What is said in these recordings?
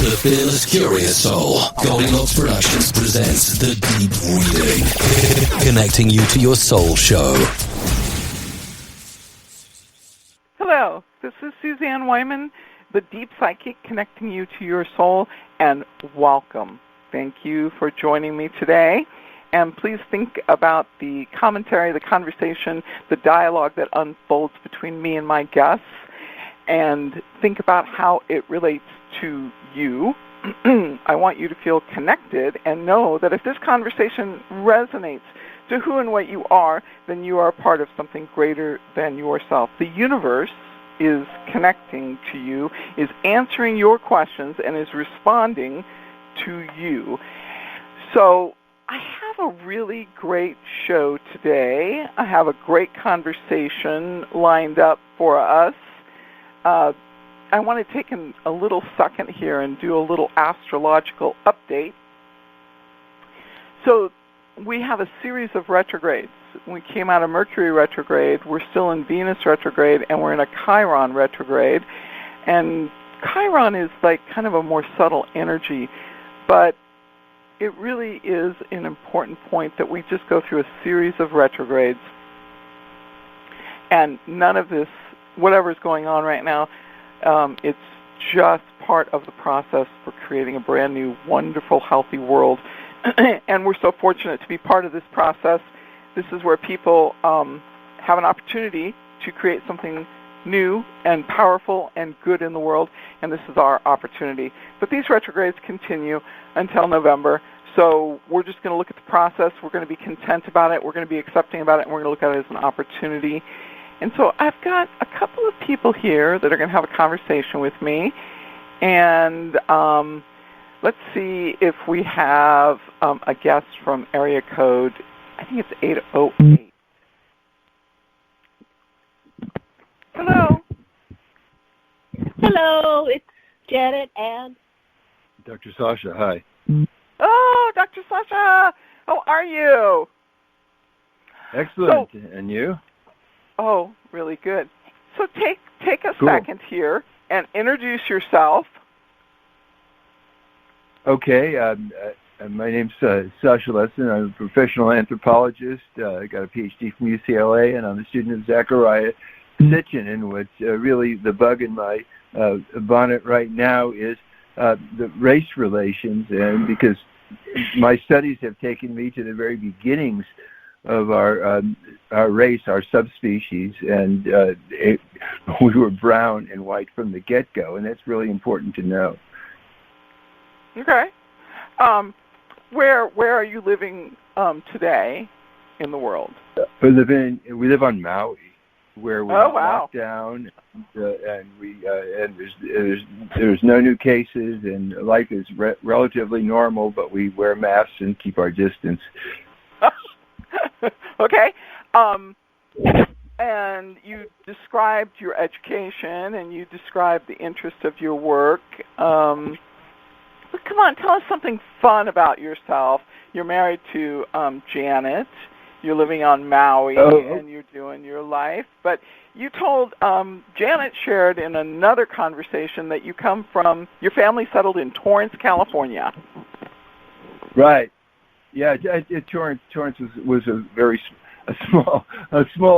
the fearless, curious soul. Goldilocks Productions presents The Deep Reading, connecting you to your soul show. Hello, this is Suzanne Wyman, the Deep Psychic, connecting you to your soul, and welcome. Thank you for joining me today. And please think about the commentary, the conversation, the dialogue that unfolds between me and my guests, and think about how it relates to you. I want you to feel connected and know that if this conversation resonates to who and what you are, then you are part of something greater than yourself. The universe is connecting to you, is answering your questions, and is responding to you. So I have a really great show today. I have a great conversation lined up for us. I want to take a little second here and do a little astrological update. So we have a series of retrogrades. We came out of Mercury retrograde, we're still in Venus retrograde, and we're in a Chiron retrograde. And Chiron is like kind of a more subtle energy, but it really is an important point that we just go through a series of retrogrades. And none of this, whatever's going on right now, it's just part of the process for creating a brand new, wonderful, healthy world. And we're so fortunate to be part of this process. This is where people have an opportunity to create something new and powerful and good in the world, and this is our opportunity. But these retrogrades continue until November, so we're just going to look at the process. We're going to be content about it. We're going to be accepting about it, and we're going to look at it as an opportunity. And so I've got a couple of people here that are going to have a conversation with me, and let's see if we have a guest from area code, I think it's 808. Hello. Hello, it's Janet and Dr. Sasha, hi. Oh, Dr. Sasha, how are you? Excellent, and you? Oh, really good. So take a Cool. second here and introduce yourself. Okay, my name's Sasha Lesson. I'm a professional anthropologist. I got a PhD from UCLA, and I'm a student of Zachariah Sitchin. And what's really the bug in my bonnet right now is the race relations, and because my studies have taken me to the very beginnings of our race, our subspecies, and we were brown and white from the get-go, and that's really important to know. Okay. Where are you living today in the world? We live on Maui, where we're locked down, and there's no new cases, and life is relatively normal, but we wear masks and keep our distance. Okay. And you described your education, and you described the interest of your work. But come on, tell us something fun about yourself. You're married to Janet. You're living on Maui, and you're doing your life. But you told, Janet shared in another conversation that you come from, your family settled in Torrance, California. Right. Yeah, Torrance was a very small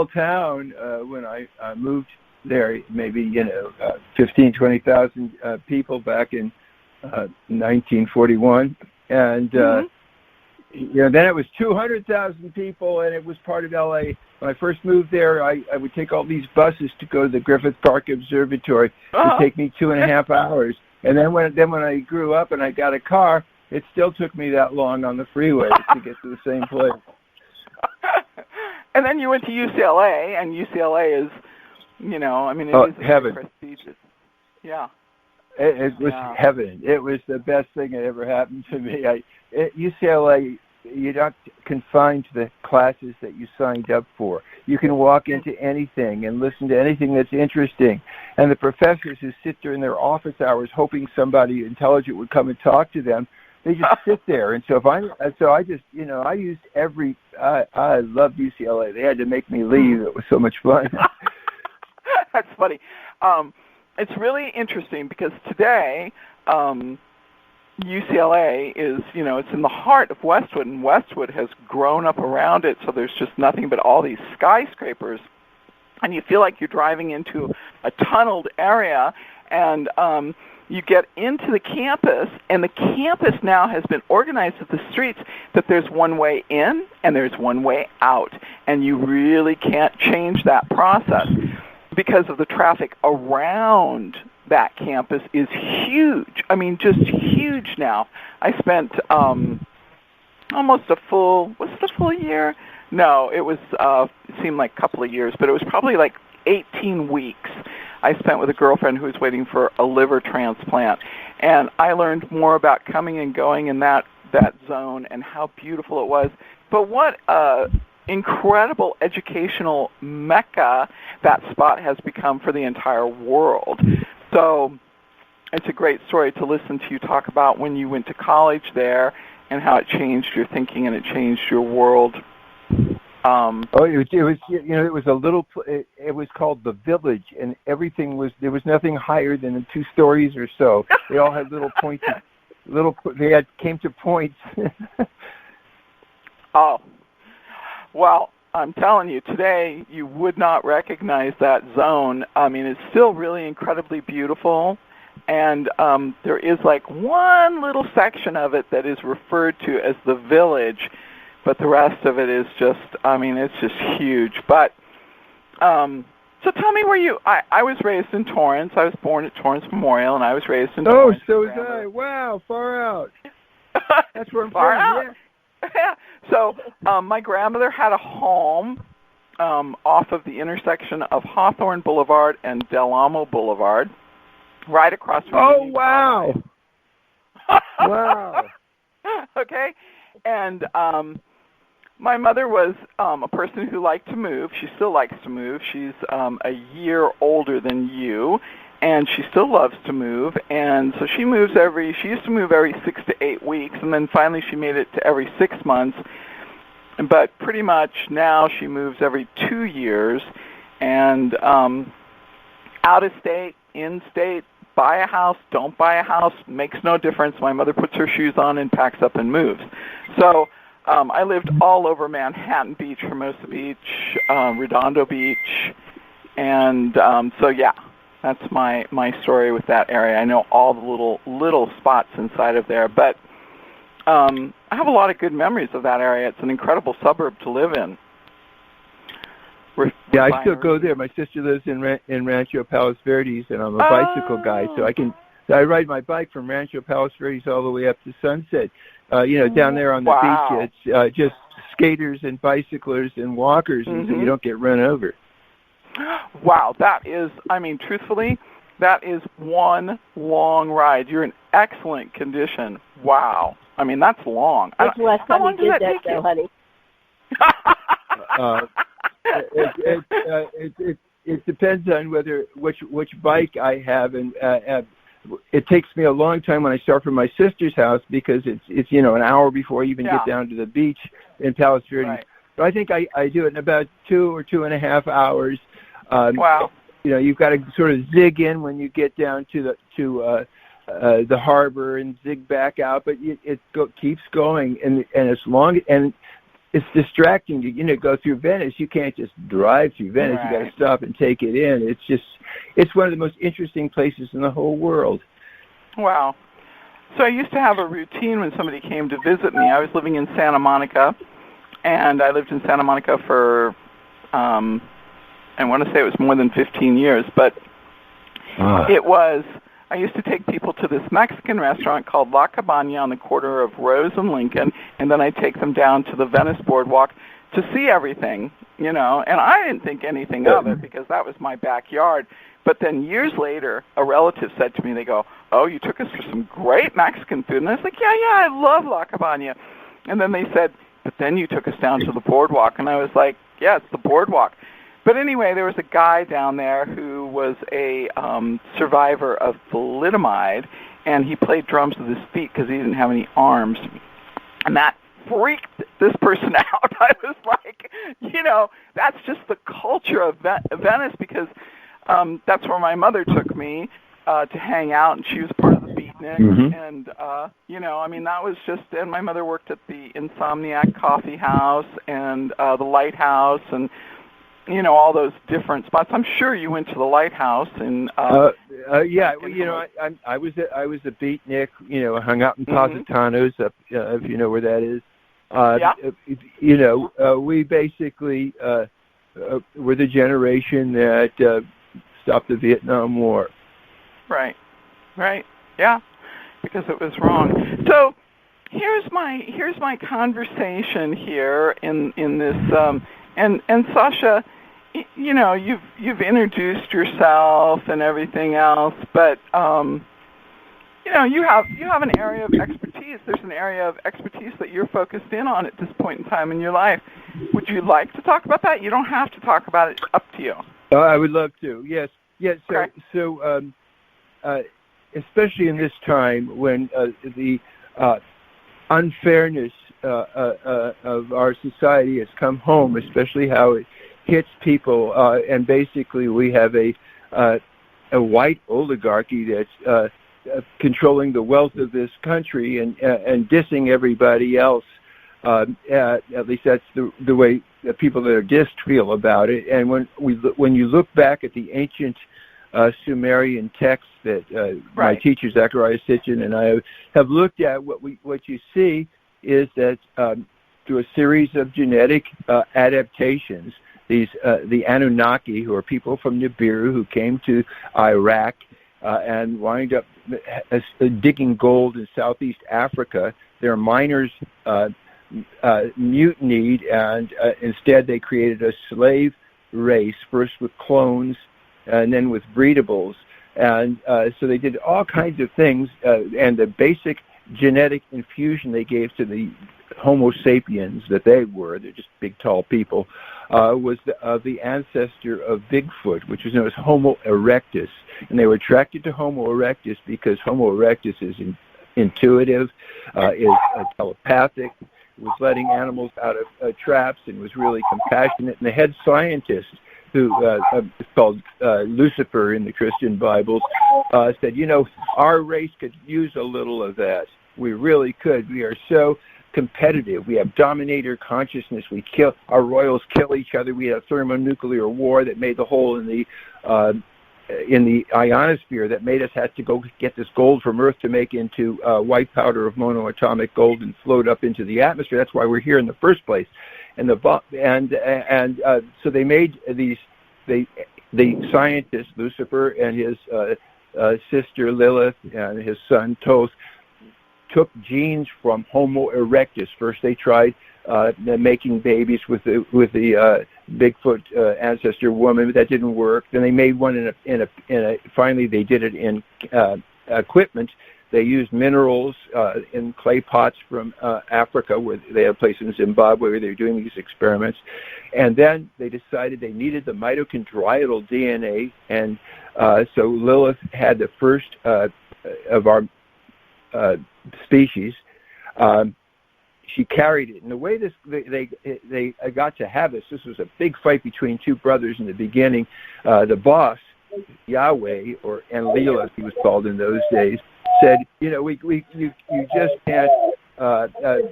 town when I moved there. Maybe 15,000, 20,000 people back in 1941, and then it was 200,000 people, and it was part of LA. When I first moved there, I would take all these buses to go to the Griffith Park Observatory. It would take me 2.5 hours, and then when I grew up and I got a car, it still took me that long on the freeway to get to the same place. And then you went to UCLA, and UCLA is, it is heaven. Very prestigious. Yeah. It was heaven. It was the best thing that ever happened to me. At UCLA, you're not confined to the classes that you signed up for. You can walk into anything and listen to anything that's interesting. And the professors who sit during their office hours hoping somebody intelligent would come and talk to them, they just sit there. And so I used I loved UCLA. They had to make me leave. It was so much fun. That's funny. It's really interesting because today UCLA is, it's in the heart of Westwood, and Westwood has grown up around it, so there's just nothing but all these skyscrapers. And you feel like you're driving into a tunneled area, and you get into the campus, and the campus now has been organized with the streets that there's one way in and there's one way out, and you really can't change that process because of the traffic around that campus is huge. I mean, just huge now. I spent almost a full year? No, it was, it seemed like a couple of years, but it was probably like 18 weeks I spent with a girlfriend who was waiting for a liver transplant. And I learned more about coming and going in that zone and how beautiful it was. But what incredible educational mecca that spot has become for the entire world. So it's a great story to listen to you talk about when you went to college there and how it changed your thinking and it changed your world. It was a little. It was called the Village, and everything was. There was nothing higher than 2 stories or so. They all had little points. Came to points. Oh, well, I'm telling you, today you would not recognize that zone. I mean, it's still really incredibly beautiful, and there is like one little section of it that is referred to as the Village. But the rest of it is just, it's just huge. But, so tell me where I was raised in Torrance. I was born at Torrance Memorial, and I was raised in Torrance. Oh, so was I. Wow, far out. That's where I'm far from, out. Yeah. So, my grandmother had a home off of the intersection of Hawthorne Boulevard and Del Amo Boulevard, right across from Union wow. Wow. Okay. And my mother was a person who liked to move. She still likes to move. She's a year older than you, and she still loves to move. And so she used to move every 6 to 8 weeks, and then finally she made it to every 6 months. But pretty much now she moves every 2 years, and out of state, in state, buy a house, don't buy a house, makes no difference. My mother puts her shoes on and packs up and moves. So I lived all over Manhattan Beach, Hermosa Beach, Redondo Beach, and so yeah, that's my story with that area. I know all the little spots inside of there, but I have a lot of good memories of that area. It's an incredible suburb to live in. Yeah, I still go there. My sister lives in Rancho Palos Verdes, and I'm a bicycle guy, so I ride my bike from Rancho Palos Verdes all the way up to Sunset. Down there on the beach, it's just skaters and bicyclers and walkers, and so you don't get run over. Wow, that is, truthfully, that is one long ride. You're in excellent condition. Wow. That's long. When's the last time you did that, though, honey? It depends on which bike I have, and it takes me a long time when I start from my sister's house because it's an hour before I even get down to the beach in Palos Verdes. Right. But I think I do it in about 2 or 2.5 hours. Wow. You've got to sort of zig in when you get down to the harbor and zig back out, but it keeps going, and it's long and it's distracting to go through Venice. You can't just drive through Venice. Right. You got to stop and take it in. It's one of the most interesting places in the whole world. Wow. So I used to have a routine when somebody came to visit me. I was living in Santa Monica, and I lived in Santa Monica for I want to say it was more than 15 years, but I used to take people to this Mexican restaurant called La Cabana on the corner of Rose and Lincoln, and then I'd take them down to the Venice Boardwalk to see everything, and I didn't think anything of it because that was my backyard. But then years later, a relative said to me, they go, "Oh, you took us for some great Mexican food." And I was like, yeah, I love La Cabana. And then they said, "But then you took us down to the boardwalk." And I was like, yeah, it's the boardwalk. But anyway, there was a guy down there who was a survivor of thalidomide, and he played drums with his feet because he didn't have any arms. And that freaked this person out. I was like, that's just the culture of Venice because that's where my mother took me to hang out, and she was part of the beatnik picnics, Mm-hmm. and I mean, that was just. And my mother worked at the Insomniac Coffee House and the Lighthouse, and all those different spots. I'm sure you went to the Lighthouse and. Yeah, well, I was a beatnik. Hung out in Positanos, up if you know where that is. Yeah. We basically were the generation that stopped the Vietnam War. Right. Yeah, because it was wrong. So here's my conversation here in this and Sasha, you've introduced yourself and everything else, but you have an area of expertise. There's an area of expertise that you're focused in on at this point in time in your life. Would you like to talk about that? You don't have to talk about it. Up to you. I would love to. Yes. So especially in this time when the unfairness of our society has come home, especially how it hits people, and basically we have a white oligarchy that's controlling the wealth of this country and dissing everybody else. At least that's the way the people that are dissed feel about it. And when you look back at the ancient Sumerian texts that my teacher Zechariah Sitchin and I have looked at, what you see is that through a series of genetic adaptations, the Anunnaki, who are people from Nibiru who came to Iraq and wind up digging gold in Southeast Africa, their miners mutinied, and instead they created a slave race, first with clones and then with breedables. And so they did all kinds of things, and the basic genetic infusion they gave to the Homo sapiens that they're just big, tall people, was the ancestor of Bigfoot, which was known as Homo erectus. And they were attracted to Homo erectus because Homo erectus is intuitive, is telepathic, was letting animals out of traps, and was really compassionate. And the head scientist, who is called Lucifer in the Christian Bibles, said, our race could use a little of that. We really could. We are so competitive. We have dominator consciousness. Our royals kill each other. We had a thermonuclear war that made the hole in the ionosphere that made us have to go get this gold from Earth to make into white powder of monoatomic gold and float up into the atmosphere. That's why we're here in the first place. And so they made the scientist Lucifer and his sister Lilith and his son Thoth took genes from Homo erectus. First, they tried making babies with the Bigfoot ancestor woman, but that didn't work. Then they made one finally they did it in equipment. They used minerals in clay pots from Africa, where they had a place in Zimbabwe where they were doing these experiments. And then they decided they needed the mitochondrial DNA, and so Lilith had the first of our species. She carried it. And the way they got to have this was a big fight between two brothers in the beginning. The boss, Yahweh, or Enlil, as he was called in those days, said, you just can't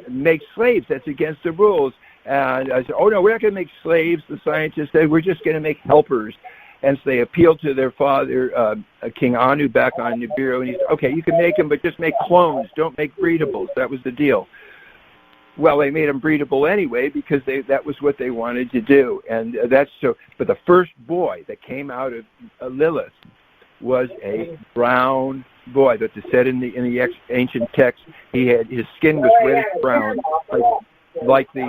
make slaves. That's against the rules. And I said, oh, no, we're not going to make slaves. The scientists said, we're just going to make helpers. And so they appealed to their father, King Anu, back on Nibiru, and he said, okay, you can make them, but just make clones. Don't make breedables. That was the deal. Well, they made them breedable anyway because that was what they wanted to do. And that's so. But the first boy that came out of Lilith was a brown boy. That's said in the ancient text. His skin was reddish brown, like the.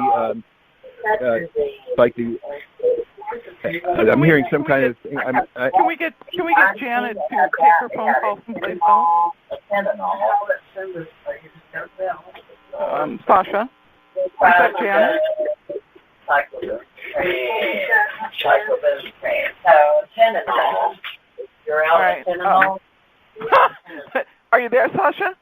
I'm hearing some kind of thing. Can we get Janet to take her phone call someplace else? Sasha, is that Janet? Are you there, Sasha?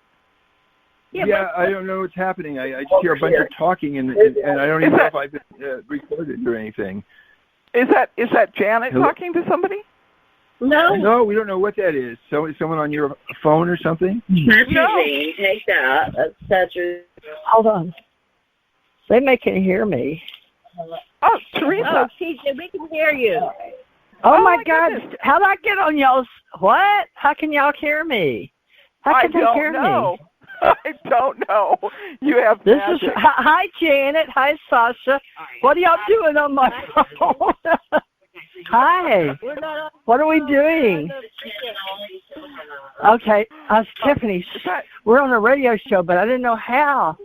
Yeah, I don't know what's happening. I just hear a bunch of talking, and I don't even know if I've been recorded or anything. Is that Janet talking to somebody? No, we don't know what that is. So, someone on your phone or something? That's me. Take that. That's hold on. They can hear me. Oh, Teresa. Oh, TJ, we can hear you. Oh my God. Goodness. How'd I get on y'all's, what? How can y'all hear me? How can they hear me? I don't know. You have this magic. Is hi, Janet. Hi, Sasha. What are y'all doing on my phone? Hi. What are we doing? Okay, Tiffany. We're on a radio show, but I didn't know how.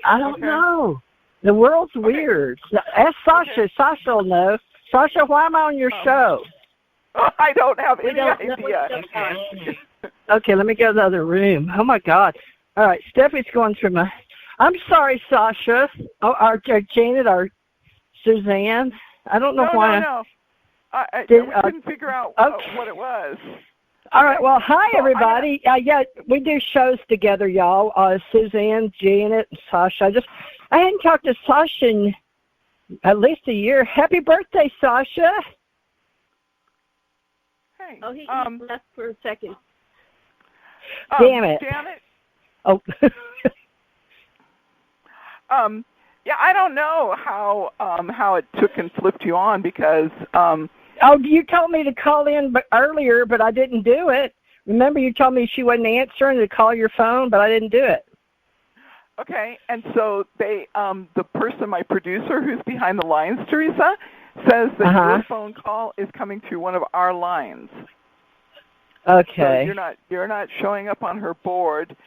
I don't know. The world's weird. Ask Sasha. Sasha will know. Sasha, why am I on your show? I don't have any idea. Okay, let me go to the other room. Oh, my God. All right, Stephanie's going through my... I'm sorry, Sasha. Oh, our Janet, our Suzanne. I don't know why. No. I couldn't figure out what it was. All right, well, hi, everybody. Yeah, we do shows together, y'all. Suzanne, Janet, and Sasha. I hadn't talked to Sasha in at least a year. Happy birthday, Sasha. Hey. Oh, he left for a second. Damn it. Janet? Oh. Yeah, I don't know how it took and flipped you on because you told me to call in earlier, but I didn't do it. Remember, you told me she wasn't answering to call your phone, but I didn't do it. Okay, and so they, the person, my producer, who's behind the lines, Teresa, says that your phone call is coming through one of our lines. Okay. So you're not showing up on her board.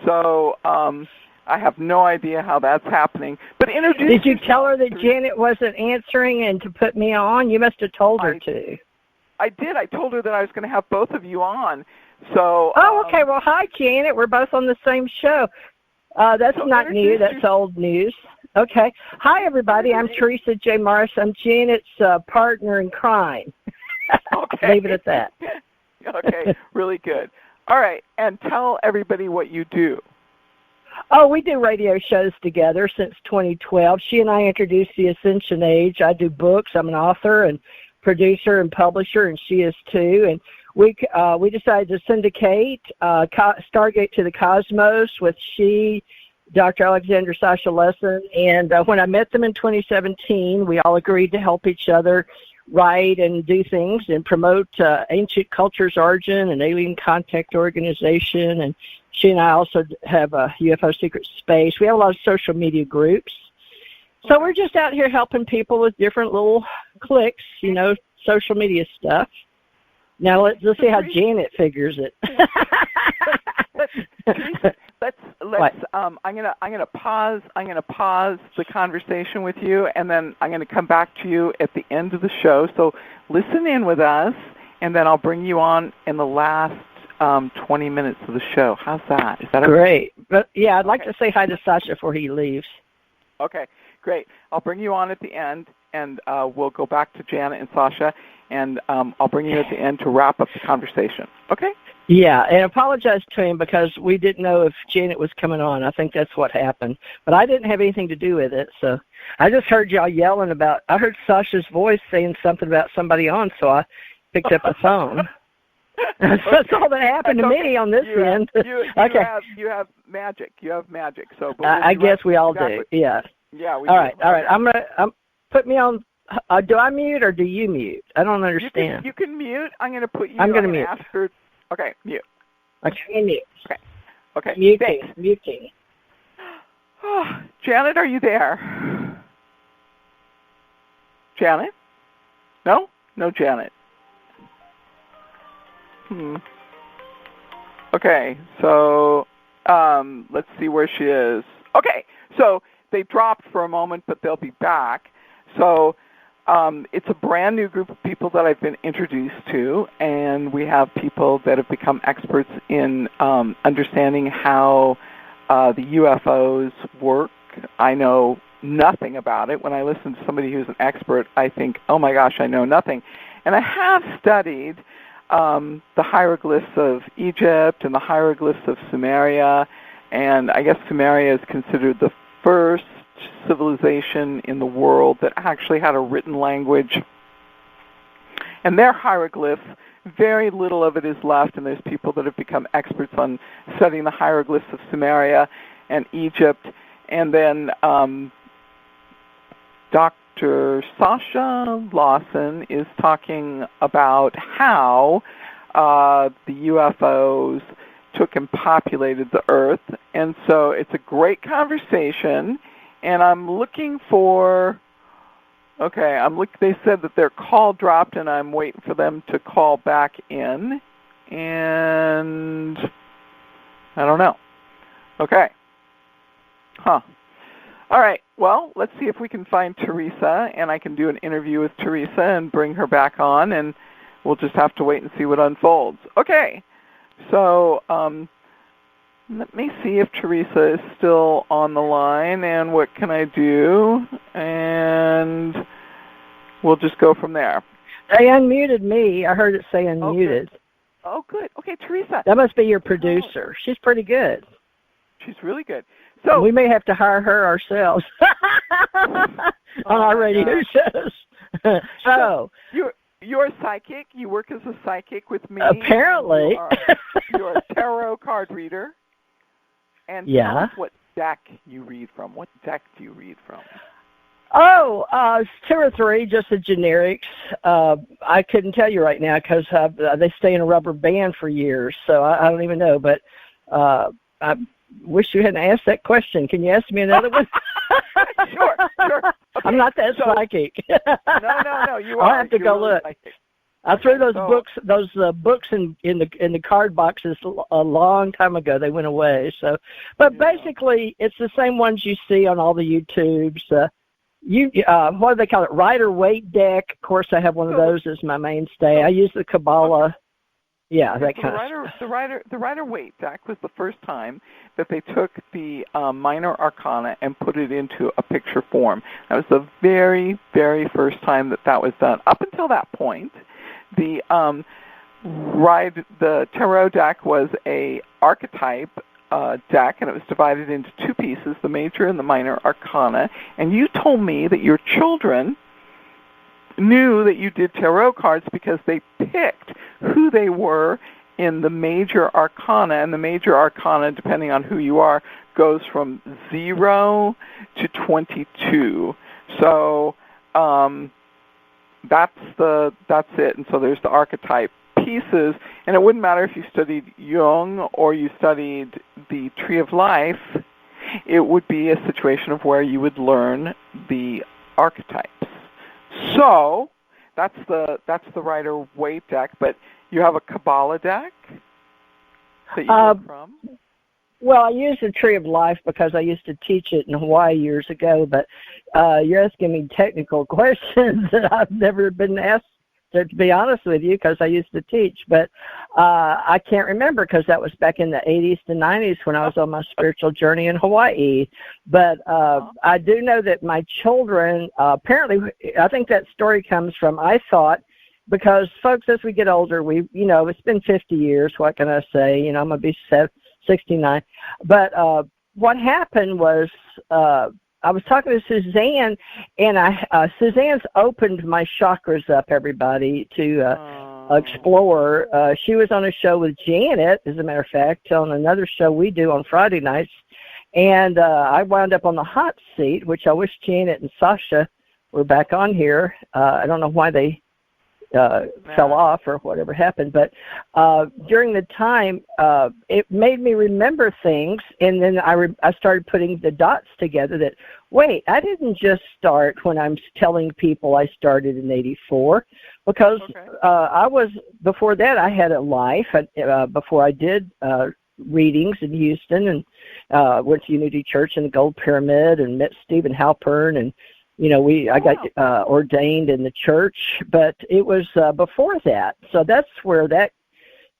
So I have no idea how that's happening. But did you tell her that Janet wasn't answering and to put me on? You must have told her to. I did. I told her that I was going to have both of you on. So. Oh, okay. Well, hi, Janet. We're both on the same show. That's not new. That's old news. Okay. Hi, everybody. I'm Teresa J. Morris. I'm Janet's partner in crime. Okay. Leave it at that. Okay. Really good. All right. And tell everybody what you do. Oh, we do radio shows together since 2012. She and I introduced the Ascension Age. I do books. I'm an author and producer and publisher, and she is too. And we decided to syndicate Stargate to the Cosmos with she, Dr. Alexander Sasha Lesson. And when I met them in 2017, we all agreed to help each other write and do things and promote Ancient Cultures Origin and Alien Contact Organization. And she and I also have a UFO Secret Space. We have a lot of social media groups. So we're just out here helping people with different little clicks, social media stuff. Now let's see how Janet figures it. let's I'm gonna pause the conversation with you, and then I'm gonna come back to you at the end of the show. So listen in with us, and then I'll bring you on in the last 20 minutes of the show. How's that? Is that okay? Great? But yeah, I'd like to say hi to Sasha before he leaves. Okay, great. I'll bring you on at the end, and we'll go back to Janet and Sasha, and I'll bring you at the end to wrap up the conversation. Okay? Yeah, and apologize to him because we didn't know if Janet was coming on. I think that's what happened. But I didn't have anything to do with it, so I just heard y'all yelling I heard Sasha's voice saying something about somebody on, so I picked up the phone. That's all that happened to me on this end. You have magic. You have magic. So I guess we all do. Yeah. Yeah. We all right. All right. I'm put me on. Do I mute or do you mute? I don't understand. You can mute. I'm going to put you. I'm going to mute. Ask her. Okay. Mute. Okay. Mute. Okay. Muting. Oh, Janet, are you there? Janet? No? No, Janet. Okay, so let's see where she is. Okay, so they dropped for a moment, but they'll be back. So it's a brand new group of people that I've been introduced to, and we have people that have become experts in understanding how the UFOs work. I know nothing about it. When I listen to somebody who's an expert, I think, oh my gosh, I know nothing. And I have studied the hieroglyphs of Egypt and the hieroglyphs of Sumeria, and I guess Sumeria is considered the first civilization in the world that actually had a written language. and their hieroglyphs, very little of it is left, and there's people that have become experts on studying the hieroglyphs of Sumeria and Egypt. And then Dr. Sasha Lawson is talking about how the UFOs took and populated the Earth. And so it's a great conversation, and I'm looking for, they said that their call dropped, and I'm waiting for them to call back in, and I don't know. Okay. All right. Well, let's see if we can find Teresa, and I can do an interview with Teresa and bring her back on, and we'll just have to wait and see what unfolds. Okay. So let me see if Teresa is still on the line, and what can I do, and we'll just go from there. They unmuted me. I heard it say unmuted. Oh, good. Okay, Teresa. That must be your producer. She's pretty good. She's really good. So we may have to hire her ourselves on our radio shows. So you're a psychic. You work as a psychic with me. Apparently. You're a tarot card reader. And tell us what deck you read from. What deck do you read from? It's 2 or 3, just the generics. I couldn't tell you right now because they stay in a rubber band for years, so I don't even know. But I wish you hadn't asked that question. Can you ask me another one? Sure. Okay. I'm not that psychic. No. You are. I'll have to go look. Psychic. I threw those books in the card boxes a long time ago. They went away. So, but basically, it's the same ones you see on all the YouTubes. What do they call it? Rider-Waite deck. Of course, I have one of those as my mainstay. I use the Kabbalah. Yeah, that kind of stuff. The Rider-Waite deck was the first time that they took the minor arcana and put it into a picture form. That was the very, very first time that was done. Up until that point, the tarot deck was a archetype deck, and it was divided into 2 pieces, the major and the minor arcana. And you told me that your children knew that you did tarot cards because they picked who they were in the major arcana, and the major arcana, depending on who you are, goes from 0 to 22. So that's it. And so there's the archetype pieces, and it wouldn't matter if you studied Jung or you studied the Tree of Life. It would be a situation of where you would learn the archetypes. So that's the Rider-Waite deck, but you have a Kabbalah deck that you work from? Well, I use the Tree of Life because I used to teach it in Hawaii years ago, but you're asking me technical questions that I've never been asked, to be honest with you, because I used to teach. But I can't remember because that was back in the 80s to 90s when I was on my spiritual journey in Hawaii. But I do know that my children, apparently, I think that story comes from, I thought, because folks, as we get older, it's been 50 years, what can I say? I'm going to be 69. But what happened was I was talking to Suzanne, and Suzanne's opened my chakras up, everybody, to explore. She was on a show with Janet, as a matter of fact, on another show we do on Friday nights, and I wound up on the hot seat, which I wish Janet and Sasha were back on here. I don't know why they fell off or whatever happened, but during the time, it made me remember things, and then I started putting the dots together that, wait, I didn't just start when I'm telling people I started in 84, because before that I had a life, before I did readings in Houston, and went to Unity Church and the Gold Pyramid, and met Stephen Halpern, and I got ordained in the church, but it was before that. So that's where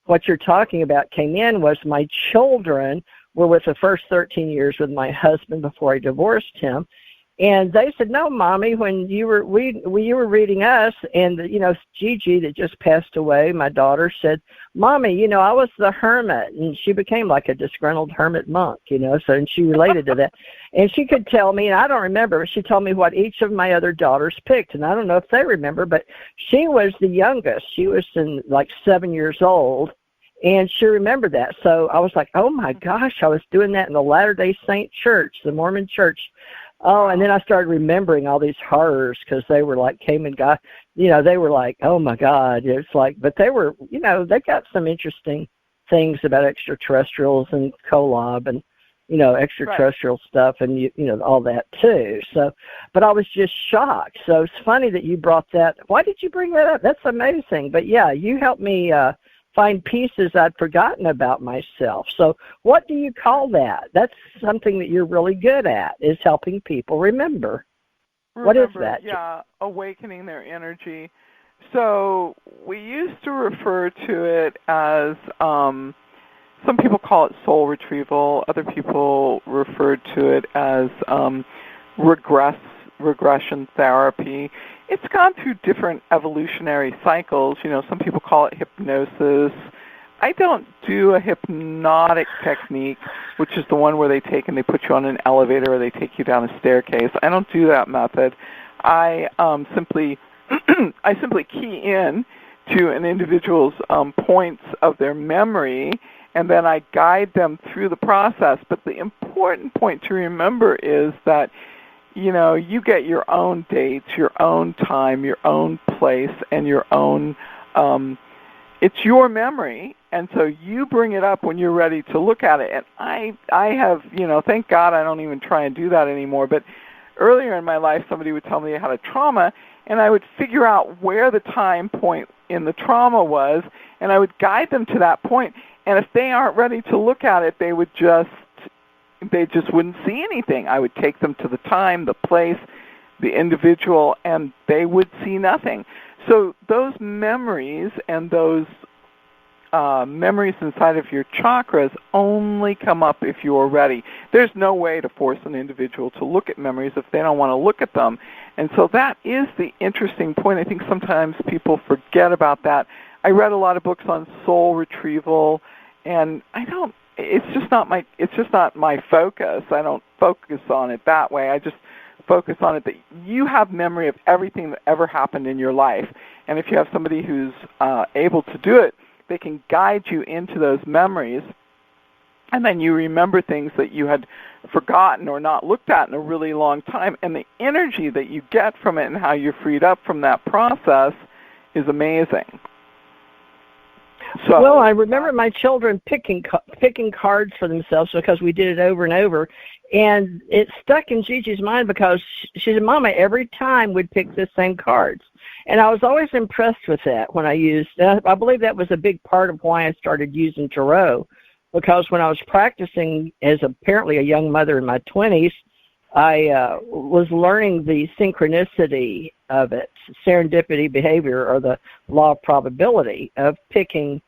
what you're talking about came in, was my children were with the first 13 years with my husband before I divorced him. And they said, no, Mommy, when you were reading us, and Gigi that just passed away, my daughter, said, Mommy, I was the hermit, and she became like a disgruntled hermit monk, and she related to that. And she could tell me, and I don't remember, but she told me what each of my other daughters picked, and I don't know if they remember, but she was the youngest. She was 7 years old, and she remembered that. So I was like, oh my gosh, I was doing that in the Latter-day Saint Church, the Mormon church. Oh, and then I started remembering all these horrors because they were like came and got, they were like, oh my God. It's like, but they were, they got some interesting things about extraterrestrials and Kolob and, extraterrestrial stuff and, all that too. So, but I was just shocked. So it's funny that you brought that. Why did you bring that up? That's amazing. But yeah, you helped me, find pieces I'd forgotten about myself. So what do you call that? That's something that you're really good at, is helping people remember. What is that? Yeah, awakening their energy. So we used to refer to it as, some people call it soul retrieval. Other people referred to it as regression therapy. It's gone through different evolutionary cycles. Some people call it hypnosis. I don't do a hypnotic technique, which is the one where they take and they put you on an elevator or they take you down a staircase. I don't do that method. I simply key in to an individual's points of their memory, and then I guide them through the process. But the important point to remember is that you get your own dates, your own time, your own place, and your own, it's your memory, and so you bring it up when you're ready to look at it. And I have, thank God I don't even try and do that anymore, but earlier in my life somebody would tell me they had a trauma, and I would figure out where the time point in the trauma was, and I would guide them to that point. And if they aren't ready to look at it, they just wouldn't see anything. I would take them to the time, the place, the individual, and they would see nothing. So those memories and those memories inside of your chakras only come up if you're ready. There's no way to force an individual to look at memories if they don't want to look at them. And so that is the interesting point. I think sometimes people forget about that. I read a lot of books on soul retrieval, and it's just not my focus. I don't focus on it that way. I just focus on it that you have memory of everything that ever happened in your life. And if you have somebody who's able to do it, they can guide you into those memories, and then you remember things that you had forgotten or not looked at in a really long time. And the energy that you get from it and how you're freed up from that process is amazing. So, well, I remember my children picking cards for themselves because we did it over and over, and it stuck in Gigi's mind because she said, Mama, every time we'd pick the same cards. And I was always impressed with that when I used, I believe that was a big part of why I started using tarot, because when I was practicing as apparently a young mother in my 20s, I was learning the synchronicity of it, serendipity behavior, or the law of probability of picking,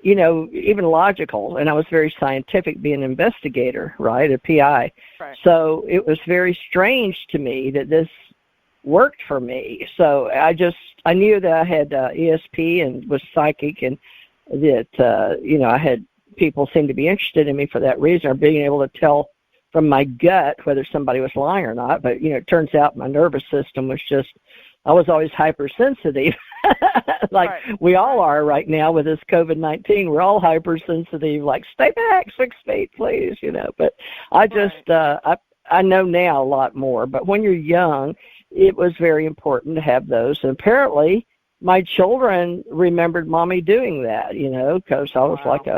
even logical. And I was very scientific, being an investigator, right, a PI. Right. So it was very strange to me that this worked for me. So I knew that I had ESP and was psychic, and that, I had people seem to be interested in me for that reason, or being able to tell from my gut whether somebody was lying or not. But, it turns out my nervous system was I was always hypersensitive. Like we all are right now with this COVID-19. We're all hypersensitive, like stay back 6 feet, please, But I just, I know now a lot more. But when you're young, it was very important to have those. And apparently my children remembered Mommy doing that, because I was like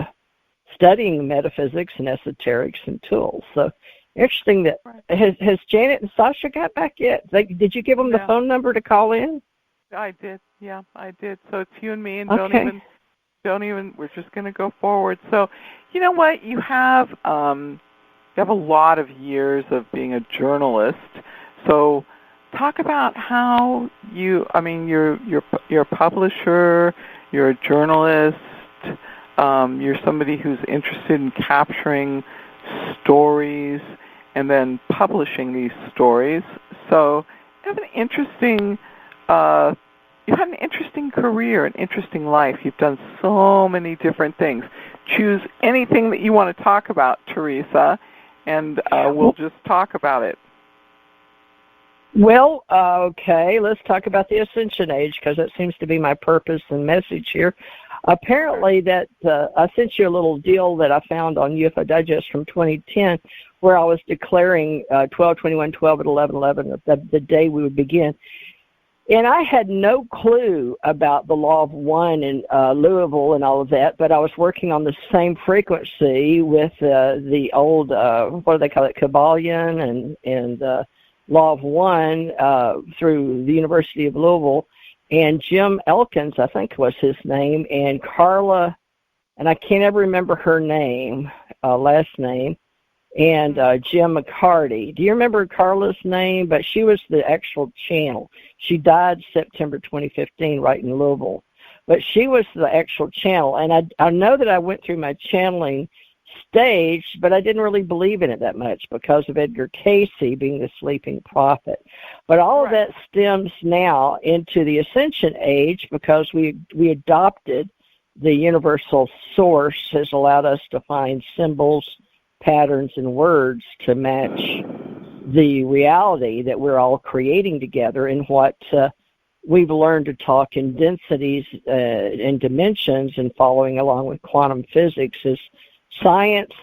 studying metaphysics and esoterics and tools. So interesting that has Janet and Sasha got back yet? Did you give them the phone number to call in? I did. Yeah, I did. So it's you and me, and don't even. We're just going to go forward. So, you know what? You have a lot of years of being a journalist. So, talk about how you're a publisher, you're a journalist. You're somebody who's interested in capturing stories and then publishing these stories. So you have an interesting career, an interesting life. You've done so many different things. Choose anything that you want to talk about, Teresa, and we'll just talk about it. Well, okay, let's talk about the Ascension Age, because that seems to be my purpose and message here. Apparently, that I sent you a little deal that I found on UFO Digest from 2010, where I was declaring 12/21/12 at 11/11 the day we would begin. And I had no clue about the Law of One in Louisville and all of that, but I was working on the same frequency with the old, what do they call it, Kabbalion and Law of One through the University of Louisville. And Jim Elkins, I think was his name, and Carla, and I can't ever remember her name, last name, and Jim McCarty. Do you remember Carla's name? But she was the actual channel. She died September 2015 right in Louisville. But she was the actual channel. And I know that I went through my channeling stage, but I didn't really believe in it that much because of Edgar Cayce being the sleeping prophet. But all of that stems now into the Ascension Age because we adopted the universal source has allowed us to find symbols, patterns, and words to match the reality that we're all creating together in what we've learned to talk in densities and dimensions, and following along with quantum physics. As science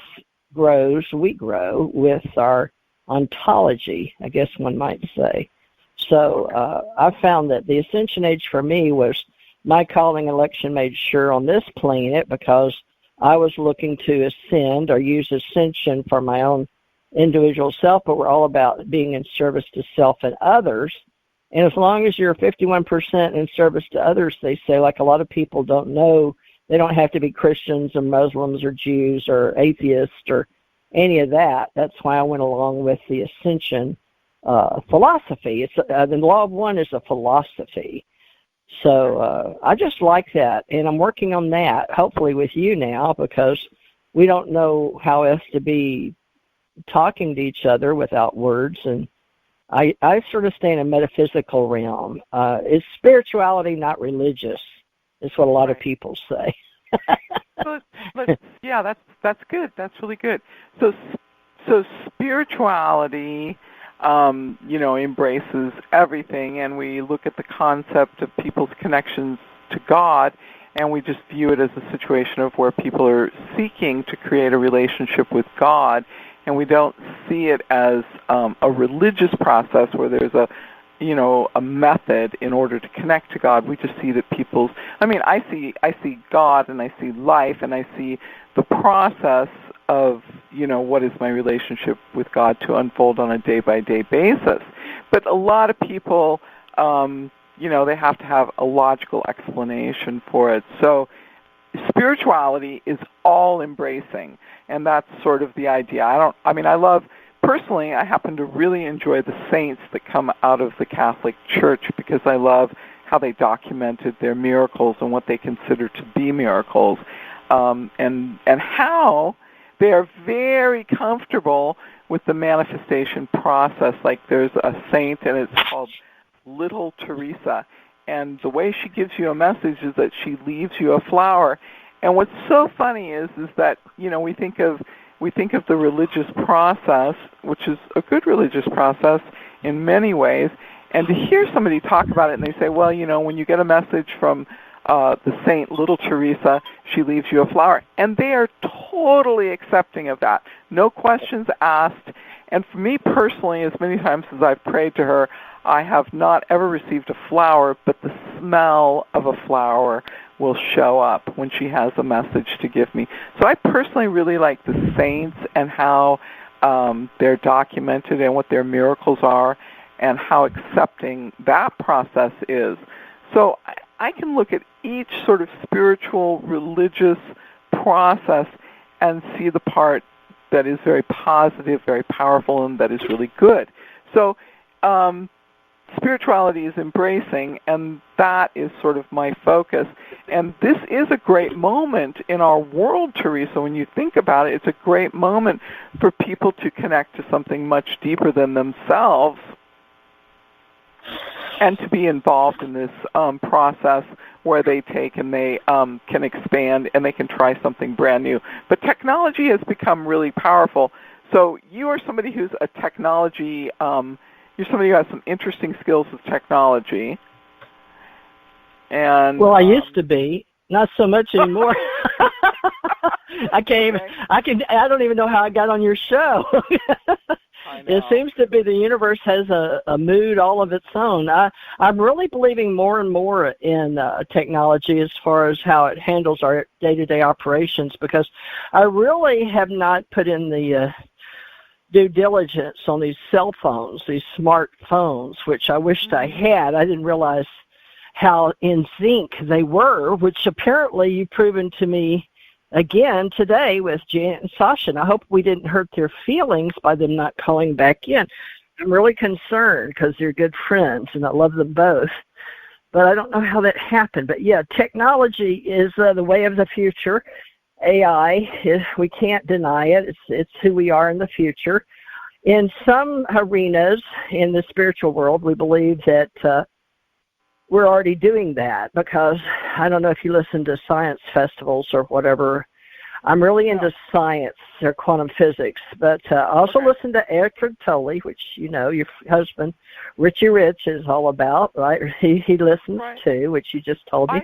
grows, we grow with our ontology, I guess one might say. So I found that the Ascension Age for me was my calling election made sure on this planet, because I was looking to ascend or use ascension for my own individual self, but we're all about being in service to self and others. And as long as you're 51% in service to others, they say, like a lot of people don't know, they don't have to be Christians or Muslims or Jews or atheists or any of that. That's why I went along with the ascension philosophy. It's the Law of One is a philosophy. So I just like that, and I'm working on that, hopefully with you now, because we don't know how else to be talking to each other without words, and I sort of stay in a metaphysical realm. It's spirituality, not religious, is what a lot of people say. Yeah, that's good. That's really good. So spirituality, embraces everything, and we look at the concept of people's connections to God, and we just view it as a situation of where people are seeking to create a relationship with God, and we don't see it as a religious process where there's a method in order to connect to God. We just see that I see God, and I see life, and I see the process of, what is my relationship with God to unfold on a day-by-day basis. But a lot of people, they have to have a logical explanation for it. So spirituality is all embracing, and that's sort of the idea. Personally, I happen to really enjoy the saints that come out of the Catholic Church, because I love how they documented their miracles and what they consider to be miracles, and how they are very comfortable with the manifestation process. Like there's a saint, and it's called Little Teresa, and the way she gives you a message is that she leaves you a flower. And what's so funny is that we think of the religious process, which is a good religious process in many ways, and to hear somebody talk about it, and they say, well, when you get a message from the saint Little Teresa, she leaves you a flower. And they are totally accepting of that. No questions asked. And for me personally, as many times as I've prayed to her, I have not ever received a flower, but the smell of a flower will show up when she has a message to give me. So I personally really like the saints and how they're documented and what their miracles are and how accepting that process is. So I can look at each sort of spiritual, religious process and see the part that is very positive, very powerful, and that is really good. So spirituality is embracing, and that is sort of my focus. And this is a great moment in our world, Teresa. When you think about it, it's a great moment for people to connect to something much deeper than themselves and to be involved in this process where they take and they can expand and they can try something brand new. But technology has become really powerful. So you are somebody who's a technology, you're somebody who has some interesting skills with technology. And well, I used to be, not so much anymore. I don't even know how I got on your show. It seems to be the universe has a mood all of its own. I'm really believing more and more in technology as far as how it handles our day-to-day operations, because I really have not put in the due diligence on these cell phones, these smart phones, which I wished I had. I didn't realize how in sync they were, which apparently you've proven to me again today with Janet and Sasha. And I hope we didn't hurt their feelings by them not calling back in. I'm really concerned because they're good friends and I love them both. But I don't know how that happened. But yeah, technology is the way of the future. AI, we can't deny it. It's who we are in the future. In some arenas in the spiritual world, we believe that we're already doing that, because I don't know if you listen to science festivals or whatever. I'm really into science or quantum physics, but I also listen to Eckhart Tolle, which, you know, your husband, Richie Rich, is all about, right? He listens to, which you just told me.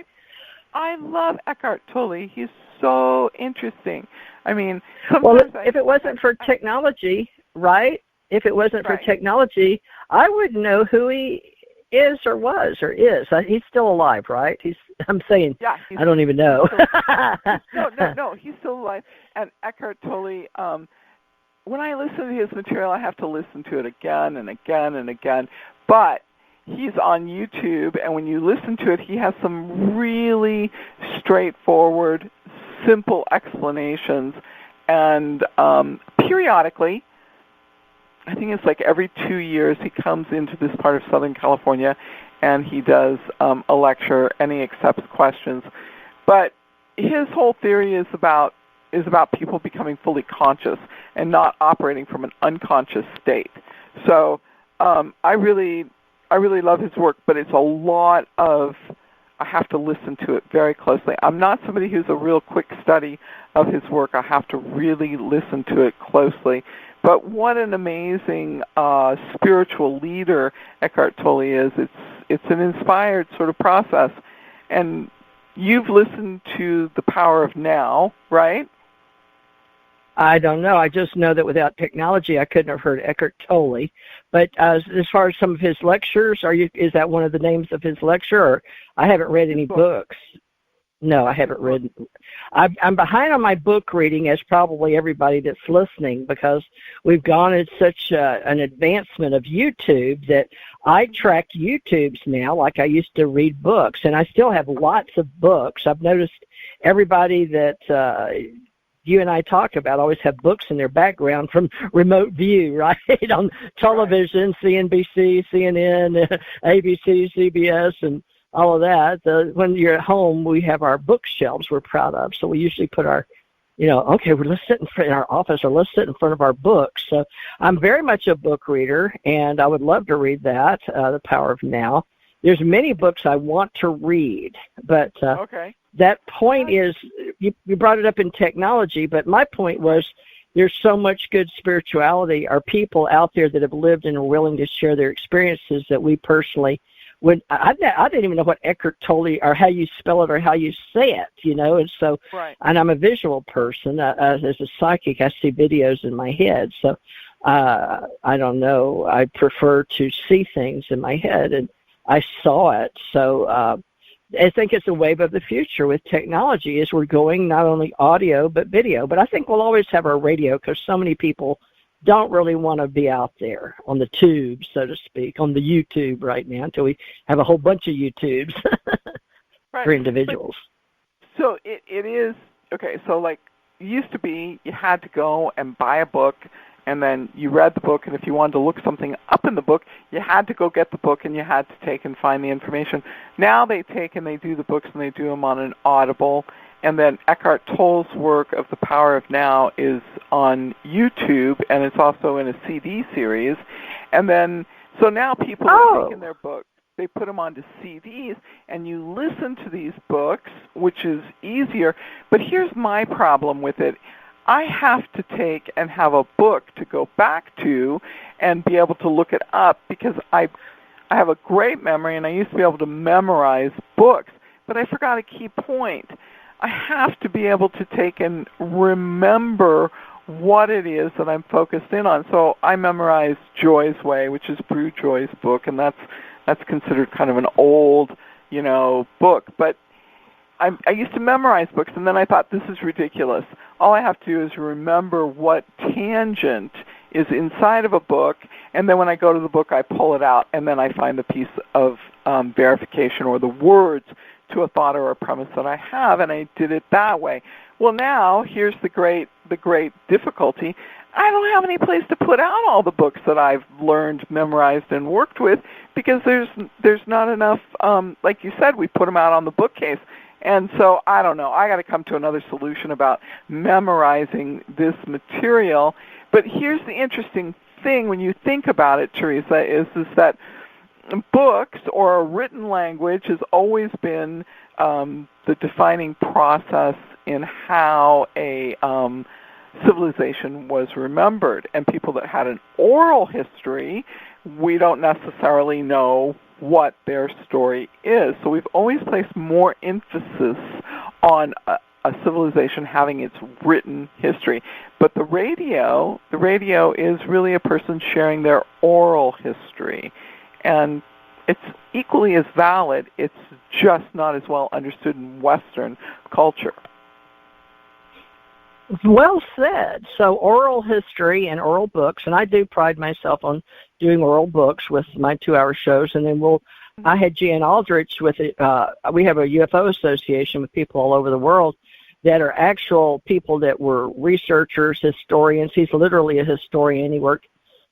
I love Eckhart Tolle. He's so interesting. I mean, well, if it wasn't for technology, right? If it wasn't for technology, I wouldn't know who he is or was or is. He's still alive, right? I'm saying, I don't even know. No, he's still alive. And Eckhart Tolle, when I listen to his material, I have to listen to it again and again and again. But he's on YouTube, and when you listen to it, he has some really straightforward, simple explanations. And periodically, I think it's like every 2 years, he comes into this part of Southern California, and he does a lecture, and he accepts questions. But his whole theory is about people becoming fully conscious and not operating from an unconscious state. So I really love his work, but it's a lot of, I have to listen to it very closely. I'm not somebody who's a real quick study of his work. I have to really listen to it closely. But what an amazing spiritual leader Eckhart Tolle is. It's an inspired sort of process. And you've listened to The Power of Now, right? I don't know. I just know that without technology, I couldn't have heard Eckhart Tolle. But as far as some of his lectures, is that one of the names of his lecture? Or I haven't read any books. No, I haven't read. I'm behind on my book reading, as probably everybody that's listening, because we've gone at such an advancement of YouTube that I track YouTubes now like I used to read books, and I still have lots of books. I've noticed everybody that you and I talk about always have books in their background from remote view, right? On television, CNBC, CNN, ABC, CBS, and all of that. When you're at home, we have our bookshelves we're proud of. So we usually put our, let's sit in our office, or let's sit in front of our books. So I'm very much a book reader, and I would love to read that, The Power of Now. There's many books I want to read, but that point is, you brought it up in technology, but my point was there's so much good spirituality, or people out there that have lived and are willing to share their experiences that we personally would. I didn't even know what Eckhart Tolle, or how you spell it or how you say it, and so, and I'm a visual person. As a psychic, I see videos in my head, so I don't know. I prefer to see things in my head, and I saw it, so I think it's a wave of the future with technology, as we're going not only audio but video. But I think we'll always have our radio, because so many people don't really want to be out there on the tube, so to speak, on the YouTube right now, until we have a whole bunch of YouTubes for individuals. So it is, okay, so like it used to be, you had to go and buy a book, and then you read the book, and if you wanted to look something up in the book, you had to go get the book, and you had to take and find the information. Now they take and they do the books, and they do them on an Audible, and then Eckhart Tolle's work of The Power of Now is on YouTube, and it's also in a CD series. And then, so now people are taking their books. they put them onto CDs, and you listen to these books, which is easier. But here's my problem with it. I have to take and have a book to go back to and be able to look it up because I have a great memory, and I used to be able to memorize books, but I forgot a key point. I have to be able to take and remember what it is that I'm focused in on. So I memorized Joy's Way, which is Brew Joy's book, and that's considered kind of an old, book. But I used to memorize books, and then I thought, this is ridiculous. All I have to do is remember what tangent is inside of a book, and then when I go to the book, I pull it out, and then I find the piece of verification or the words to a thought or a premise that I have, and I did it that way. Well, now here's the great difficulty. I don't have any place to put out all the books that I've learned, memorized, and worked with because there's not enough. Like you said, we put them out on the bookcase. And so, I don't know, I got to come to another solution about memorizing this material. But here's the interesting thing when you think about it, Teresa, is that books or a written language has always been the defining process in how a civilization was remembered. And people that had an oral history, we don't necessarily know what their story is. So we've always placed more emphasis on a civilization having its written history. But the radio is really a person sharing their oral history. And it's equally as valid, it's just not as well understood in Western culture. Well said. So oral history and oral books, and I do pride myself on doing oral books with my 2-hour shows, and then I had Jan Aldrich with it. We have a UFO association with people all over the world that are actual people that were researchers, historians. He's literally a historian. He worked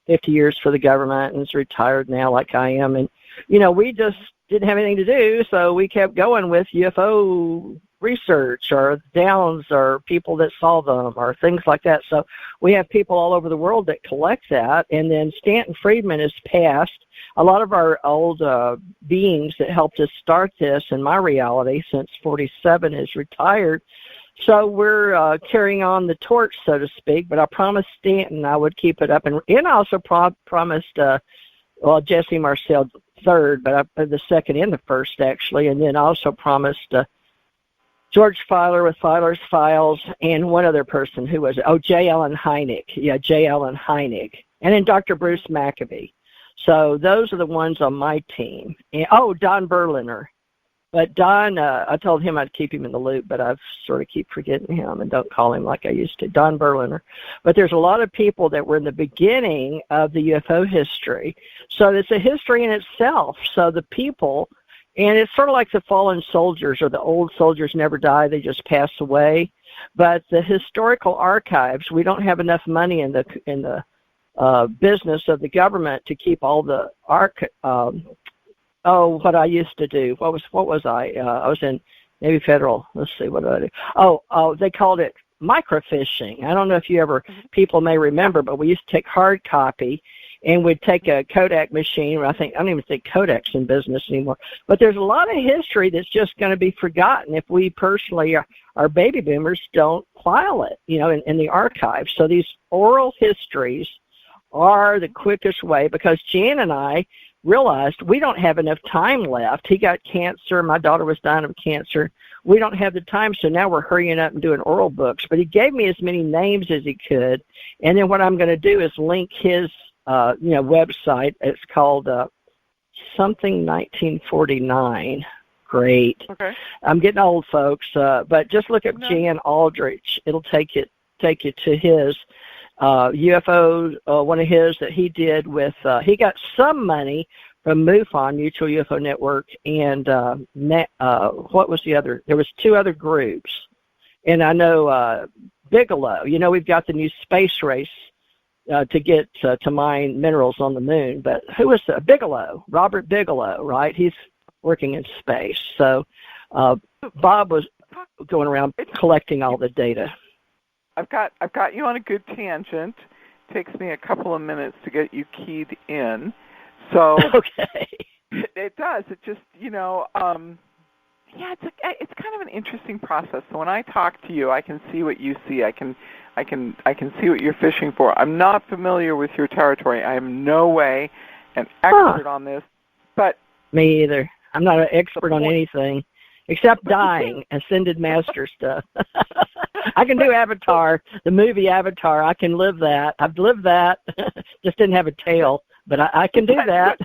50 years for the government and is retired now like I am. And, we just didn't have anything to do, so we kept going with UFO research or downs or people that saw them or things like that. So we have people all over the world that collect that. And then Stanton Friedman has passed. A lot of our old beings that helped us start this in my reality since 47 is retired. So we're carrying on the torch, so to speak. But I promised Stanton I would keep it up. And I also promised, Jesse Marcel third, but the second and the first, actually. And then also promised George Filer with Filer's Files, and one other person. Who was it? Oh, J. Allen Hynek. Yeah, J. Allen Hynek. And then Dr. Bruce Maccabee. So those are the ones on my team. And, Don Berliner. But Don, I told him I'd keep him in the loop, but I sort of keep forgetting him and don't call him like I used to. Don Berliner. But there's a lot of people that were in the beginning of the UFO history. So it's a history in itself. So the people... And it's sort of like the fallen soldiers, or the old soldiers never die, they just pass away. But the historical archives, we don't have enough money in the business of the government to keep all the what I used to do. What was I? I was in Navy Federal. Let's see, what did I do? Oh, they called it microfishing. I don't know if people may remember, but we used to take hard copy and we'd take a Kodak machine. I don't even think Kodak's in business anymore. But there's a lot of history that's just going to be forgotten if we personally, our baby boomers, don't file it, in the archives. So these oral histories are the quickest way, because Jan and I realized we don't have enough time left. He got cancer. My daughter was dying of cancer. We don't have the time, so now we're hurrying up and doing oral books. But he gave me as many names as he could. And then what I'm going to do is link his website. It's called something 1949. Great. Okay. I'm getting old, folks. But just look up Jan Aldrich. It'll take you to his UFO. One of his that he did with. He got some money from MUFON, Mutual UFO Network, and what was the other? There was 2 other groups, and I know Bigelow. We've got the new space race. To get to mine minerals on the moon. But who was Bigelow? Robert Bigelow, right? He's working in space. So Bob was going around collecting all the data. I've got you on a good tangent. Takes me a couple of minutes to get you keyed in. So okay. It does. It just, yeah, it's kind of an interesting process. So when I talk to you, I can see what you see. I can see what you're fishing for. I'm not familiar with your territory. I am no way an expert on this, but me either. I'm not an expert on anything except dying, ascended master stuff. I can do Avatar, the movie Avatar. I can live that. I've lived that. Just didn't have a tail, but I can do that.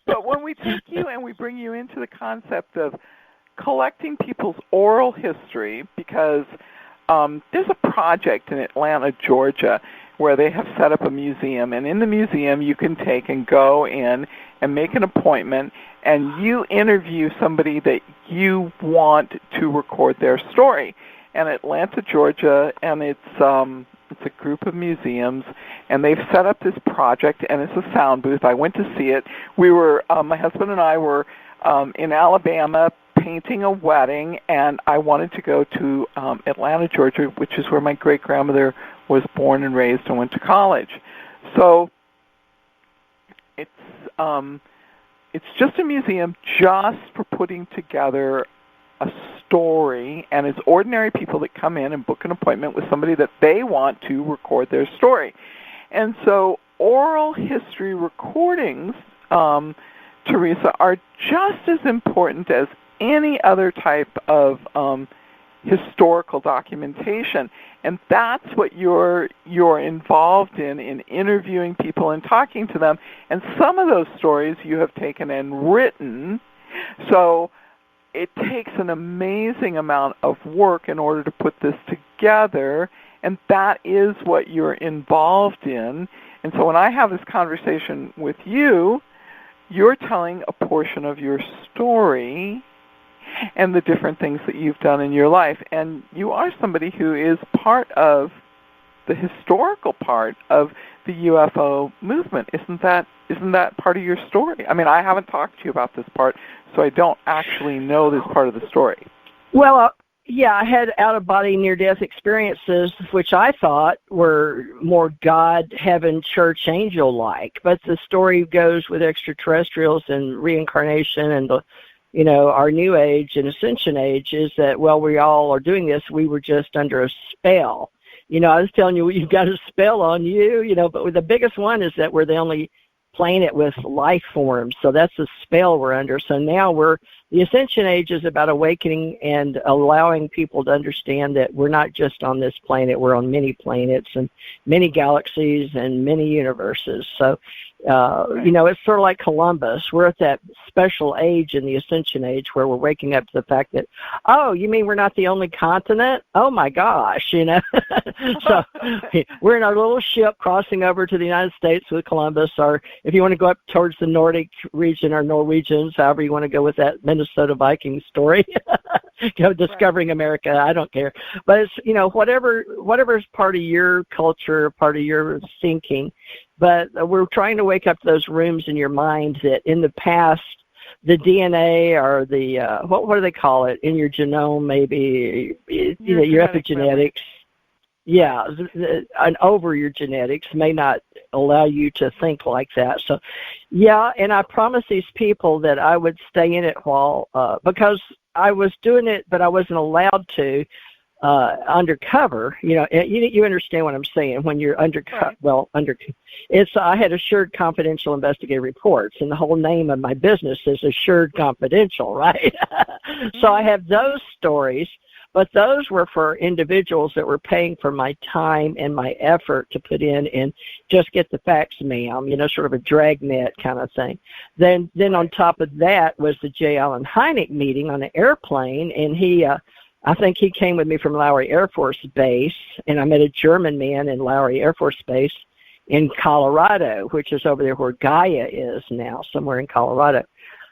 But when we take you and we bring you into the concept of collecting people's oral history, because there's a project in Atlanta, Georgia, where they have set up a museum, and in the museum you can take and go in and make an appointment, and you interview somebody that you want to record their story. And Atlanta, Georgia, and it's a group of museums, and they've set up this project, and it's a sound booth. I went to see it. We were, my husband and I were in Alabama painting a wedding, and I wanted to go to Atlanta, Georgia, which is where my great-grandmother was born and raised and went to college. So it's just a museum just for putting together a story, and it's ordinary people that come in and book an appointment with somebody that they want to record their story. And so oral history recordings, Teresa, are just as important as any other type of historical documentation. And that's what you're involved in interviewing people and talking to them. And some of those stories you have taken and written. So it takes an amazing amount of work in order to put this together, and that is what you're involved in. And so when I have this conversation with you, you're telling a portion of your story and the different things that you've done in your life. And you are somebody who is part of the historical part of the UFO movement. Isn't that part of your story? I mean, I haven't talked to you about this part, so I don't actually know this part of the story. Well, yeah, I had out-of-body near-death experiences, which I thought were more God, heaven, church, angel-like. But the story goes with extraterrestrials and reincarnation and our new age and ascension age is that, well, we all are doing this. We were just under a spell. I was telling you, you've got a spell on you, but the biggest one is that we're the only planet with life forms. So that's the spell we're under. So now the ascension age is about awakening and allowing people to understand that we're not just on this planet, we're on many planets and many galaxies and many universes. So, it's sort of like Columbus. We're at that special age in the ascension age where we're waking up to the fact that, oh, you mean we're not the only continent? Oh my gosh, So we're in our little ship crossing over to the United States with Columbus, or if you want to go up towards the Nordic region or Norwegians, however you want to go with that Minnesota Vikings story, discovering America, I don't care. But it's, whatever is part of your culture, part of your thinking. But we're trying to wake up those rooms in your mind that in the past, the DNA or the, what do they call it, in your genome maybe, your epigenetics. Yeah, and over your genetics may not allow you to think like that. So, yeah, and I promised these people that I would stay in it while, because I was doing it, but I wasn't allowed to. Undercover, you understand what I'm saying when you're undercover. Right. I had Assured Confidential Investigative Reports, and the whole name of my business is Assured Confidential, right? So I have those stories, but those were for individuals that were paying for my time and my effort to put in and just get the facts, ma'am, sort of a dragnet kind of thing. Then on top of that was the J. Allen Hynek meeting on an airplane, and I think he came with me from Lowry Air Force Base, and I met a German man in Lowry Air Force Base in Colorado, which is over there where Gaia is now, somewhere in Colorado.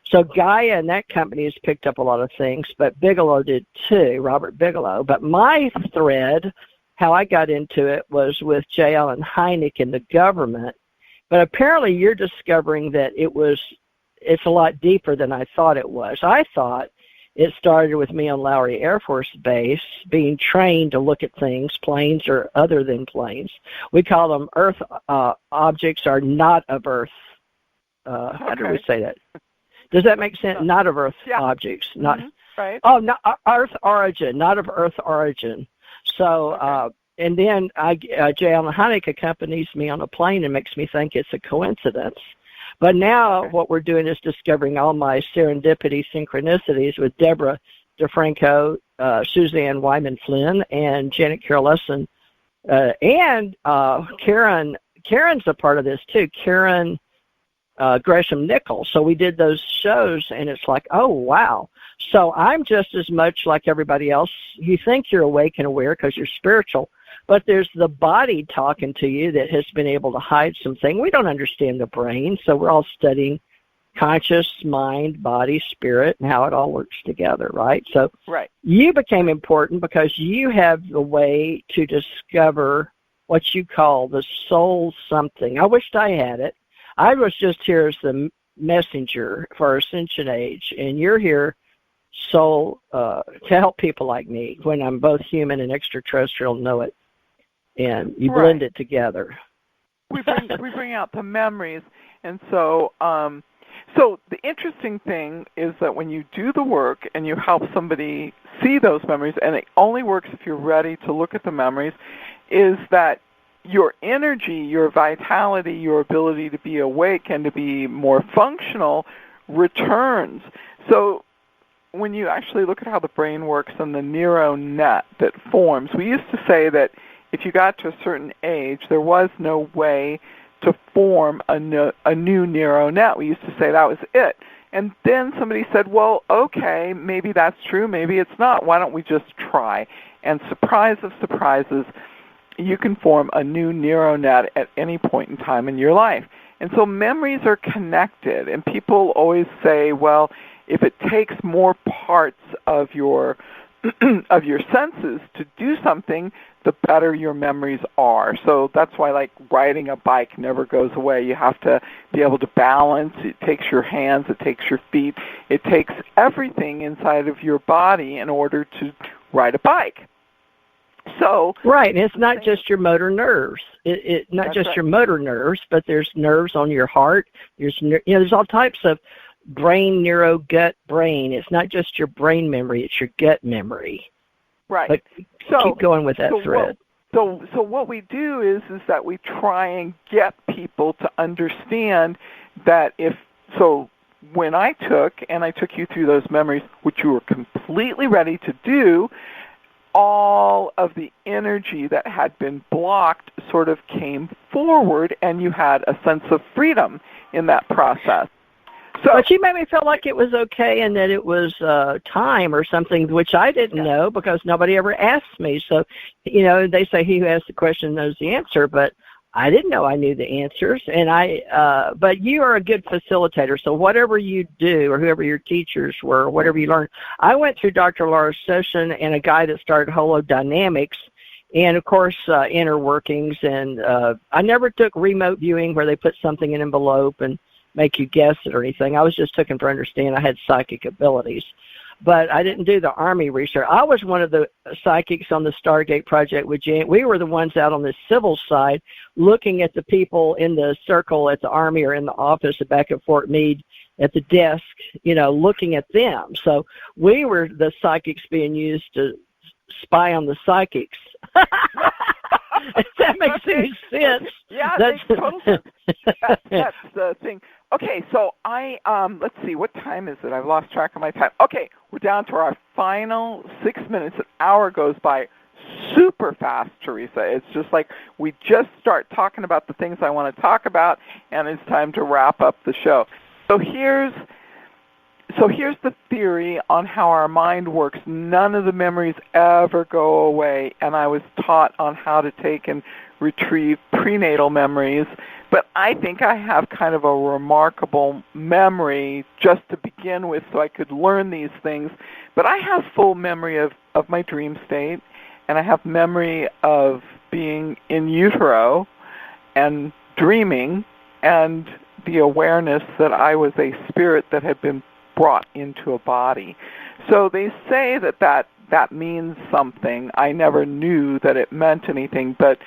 So Gaia and that company has picked up a lot of things, but Bigelow did too, Robert Bigelow. But my thread, how I got into it, was with J. Allen Hynek and the government. But apparently you're discovering that it's a lot deeper than I thought it was. I thought it started with me on Lowry Air Force Base, being trained to look at things, planes or other than planes. We call them Earth objects are not of Earth. How do we say that? Does that make sense? Not of Earth objects. Not right. Oh, not Earth origin, not of Earth origin. So, and then J. Allen Hynek accompanies me on a plane and makes me think it's a coincidence. But now what we're doing is discovering all my serendipity synchronicities with Deborah DeFranco, Suzanne Wyman Flynn, and Janet Carol-Lesson, and Karen. Karen's a part of this too. Karen Gresham Nichols. So we did those shows, and it's like, oh wow. So I'm just as much like everybody else. You think you're awake and aware because you're spiritual, but there's the body talking to you that has been able to hide something. We don't understand the brain, so we're all studying conscious mind, body, spirit, and how it all works together, right? So you became important because you have the way to discover what you call the soul something. I wished I had it. I was just here as the messenger for Ascension Age, and you're here soul to help people like me when I'm both human and extraterrestrial know it, and you blend it together. We bring out the memories, and so so the interesting thing is that when you do the work and you help somebody see those memories, and it only works if you're ready to look at the memories, is that your energy, your vitality, your ability to be awake and to be more functional returns. So when you actually look at how the brain works and the neural net that forms, we used to say that if you got to a certain age, there was no way to form a new neural net. We used to say that was it. And then somebody said, well, okay, maybe that's true, maybe it's not. Why don't we just try? And surprise of surprises, you can form a new neural net at any point in time in your life. And so memories are connected. And people always say, well, if it takes more parts of your of your senses to do something, the better your memories are. So that's why, like, riding a bike never goes away. You have to be able to balance. It takes your hands. It takes your feet. It takes everything inside of your body in order to ride a bike. So and it's not just your motor nerves. It not just your motor nerves, but there's nerves on your heart. There's all types of brain, neuro, gut, brain. It's not just your brain memory, it's your gut memory. Right. But keep going with that thread. So what we do is that we try and get people to understand that when I took you through those memories, which you were completely ready to do, all of the energy that had been blocked sort of came forward, and you had a sense of freedom in that process. But you made me feel like it was okay and that it was time or something, which I didn't know because nobody ever asked me. So, they say he who asks the question knows the answer, but I didn't know I knew the answers. And but you are a good facilitator. So whatever you do or whoever your teachers were, whatever you learned, I went through Dr. Laura's session and a guy that started holodynamics and, of course, inner workings. And I never took remote viewing where they put something in an envelope and make you guess it or anything. I was just looking for understanding. I had psychic abilities. But I didn't do the Army research. I was one of the psychics on the Stargate Project with Jan. We were the ones out on the civil side looking at the people in the circle at the Army or in the office back at Fort Meade at the desk, looking at them. So we were the psychics being used to spy on the psychics. If that makes any sense. Yeah, that makes total sense. That's the thing. Okay, so let's see, what time is it? I've lost track of my time. Okay, we're down to our final 6 minutes. An hour goes by super fast, Teresa. It's just like we just start talking about the things I want to talk about, and it's time to wrap up the show. So here's the theory on how our mind works. None of the memories ever go away, and I was taught on how to take and retrieve prenatal memories. But I think I have kind of a remarkable memory just to begin with so I could learn these things. But I have full memory of my dream state, and I have memory of being in utero and dreaming and the awareness that I was a spirit that had been brought into a body. So they say that means something. I never knew that it meant anything, but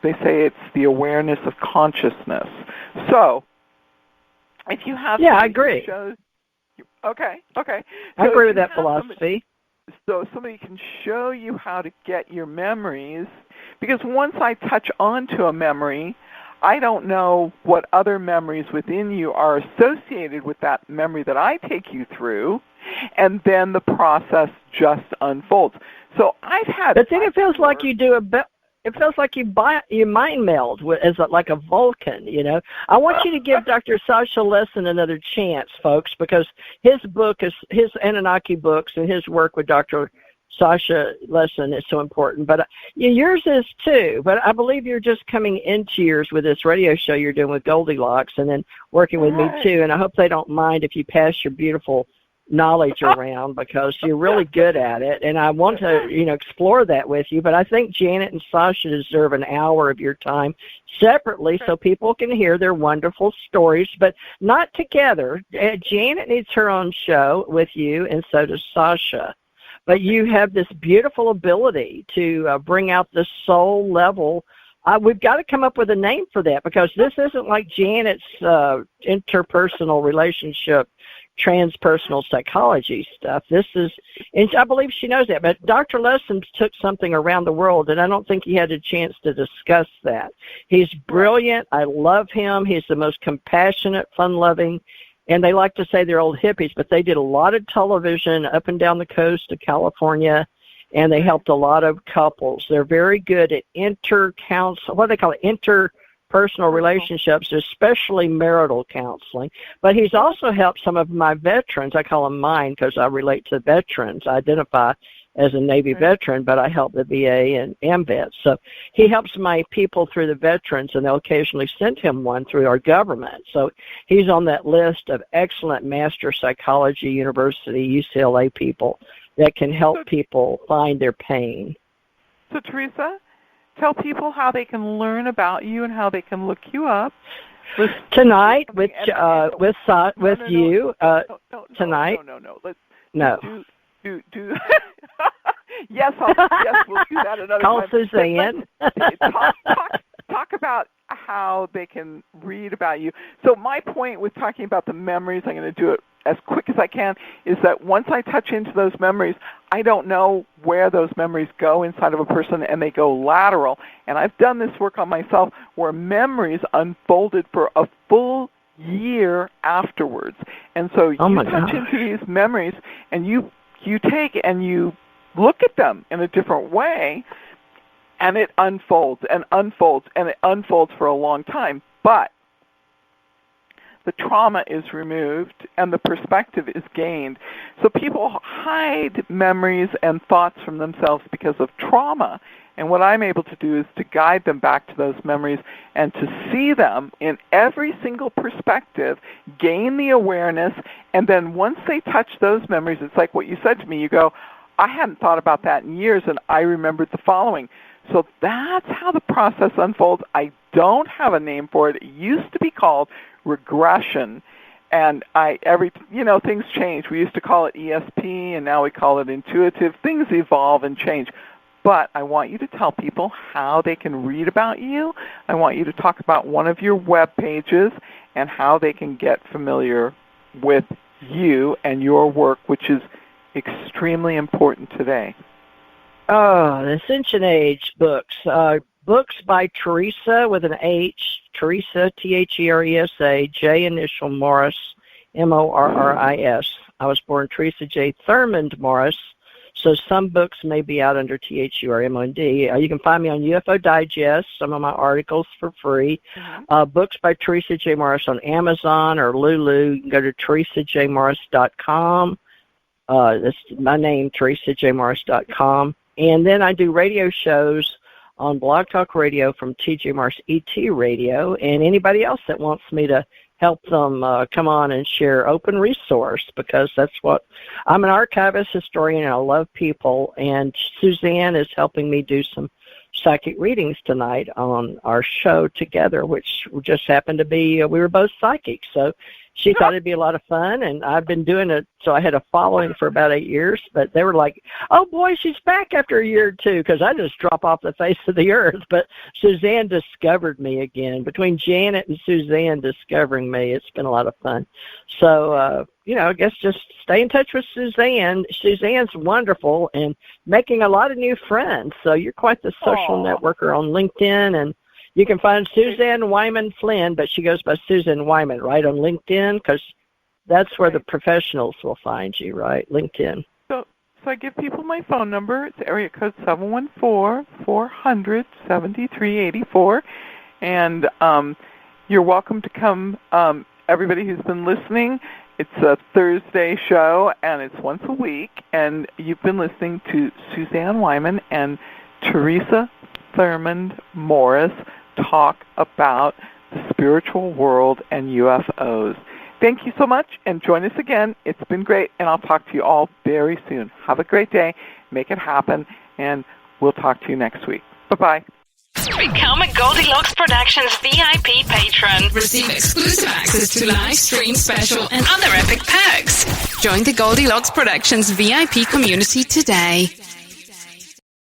they say it's the awareness of consciousness. So if you have I agree. Okay. I agree with that philosophy. So somebody can show you how to get your memories, because once I touch onto a memory, I don't know what other memories within you are associated with that memory that I take you through, and then the process just unfolds. So I've had. But then it feels like you do it feels like you mind meld as like a Vulcan, you know. I want you to give Dr. Sasha Lessin another chance, folks, because his Anunnaki books and his work with Dr. Sasha Lessin is so important. But yours is too. But I believe you're just coming into yours with this radio show you're doing with Goldilocks, and then working with me too. And I hope they don't mind if you pass your beautiful knowledge around, because you're really good at it, and I want to explore that with you. But I think Janet and Sasha deserve an hour of your time separately, so people can hear their wonderful stories, but not together. Janet needs her own show with you, and so does Sasha. But you have this beautiful ability to bring out the soul level. We've got to come up with a name for that, because this isn't like Janet's interpersonal relationship, transpersonal psychology stuff. This is, and I believe she knows that, but Dr. Lessin took something around the world, and I don't think he had a chance to discuss that. He's brilliant. I love him. He's the most compassionate, fun-loving, and they like to say they're old hippies, but they did a lot of television up and down the coast of California, and they helped a lot of couples. They're very good at what do they call it, interpersonal relationships, especially marital counseling. But he's also helped some of my veterans. I call them mine because I relate to veterans. I identify as a Navy veteran, but I help the VA and AMVETS. So he helps my people through the veterans, and they'll occasionally send him one through our government. So he's on that list of excellent Master Psychology University, UCLA people that can help people find their pain. So, Teresa, tell people how they can learn about you and how they can look you up. Tonight with you. Tonight. No. Do. Yes, we'll do that another Call time. Suzanne. Talk about how they can read about you. So my point with talking about the memories, I'm going to do it as quick as I can, is that once I touch into those memories, I don't know where those memories go inside of a person, and they go lateral. And I've done this work on myself where memories unfolded for a full year afterwards. And so you touch into these memories, and you take and you look at them in a different way, and it unfolds and unfolds, and it unfolds for a long time. But the trauma is removed and the perspective is gained. So people hide memories and thoughts from themselves because of trauma. And what I'm able to do is to guide them back to those memories and to see them in every single perspective, gain the awareness, and then once they touch those memories, it's like what you said to me. You go, I hadn't thought about that in years, and I remembered the following. So that's how the process unfolds. I don't have a name for it. It used to be called regression, and things change. We used to call it ESP, and now we call it intuitive. Things evolve and change. But I want you to tell people how they can read about you. I want you to talk about one of your web pages and how they can get familiar with you and your work, which is extremely important today. Oh, the Ascension Age books. Books by Teresa with an H, Teresa, T-H-E-R-E-S-A, J initial Morris, M-O-R-R-I-S. I was born Teresa J. Thurmond Morris, so some books may be out under T-H-U-R-M-O-N-D. You can find me on UFO Digest, some of my articles for free. Books by Teresa J. Morris on Amazon or Lulu. You can go to teresajmorris.com. That's my name, teresajmorris.com. And then I do radio shows on Blog Talk Radio from TJ Morris ET Radio, and anybody else that wants me to help them come on and share open resource, because that's what I'm an archivist, historian, and I love people. And Suzanne is helping me do some psychic readings tonight on our show together, which just happened to be we were both psychics. So she thought it'd be a lot of fun, and I've been doing it. So I had a following for about 8 years, but they were like, "Oh boy, she's back after a year or two," because I just drop off the face of the earth. But Suzanne discovered me again. Between Janet and Suzanne discovering me, it's been a lot of fun. So, I guess just stay in touch with Suzanne. Suzanne's wonderful and making a lot of new friends. So you're quite the social networker on LinkedIn, and you can find Suzanne Wyman Flynn, but she goes by Suzanne Wyman, right, on LinkedIn, because that's where the professionals will find you, right, LinkedIn. So I give people my phone number. It's area code 714-400-7384, and you're welcome to come. Everybody who's been listening, it's a Thursday show, and it's once a week, and you've been listening to Suzanne Wyman and Teresa Thurmond Morris talk about the spiritual world and UFOs. Thank you so much, and join us again. It's been great, and I'll talk to you all very soon. Have a great day. Make it happen, and we'll talk to you next week. Bye-bye. Become a Goldilocks Productions VIP patron. Receive exclusive access to live stream special and other epic perks. Join the Goldilocks Productions VIP community today.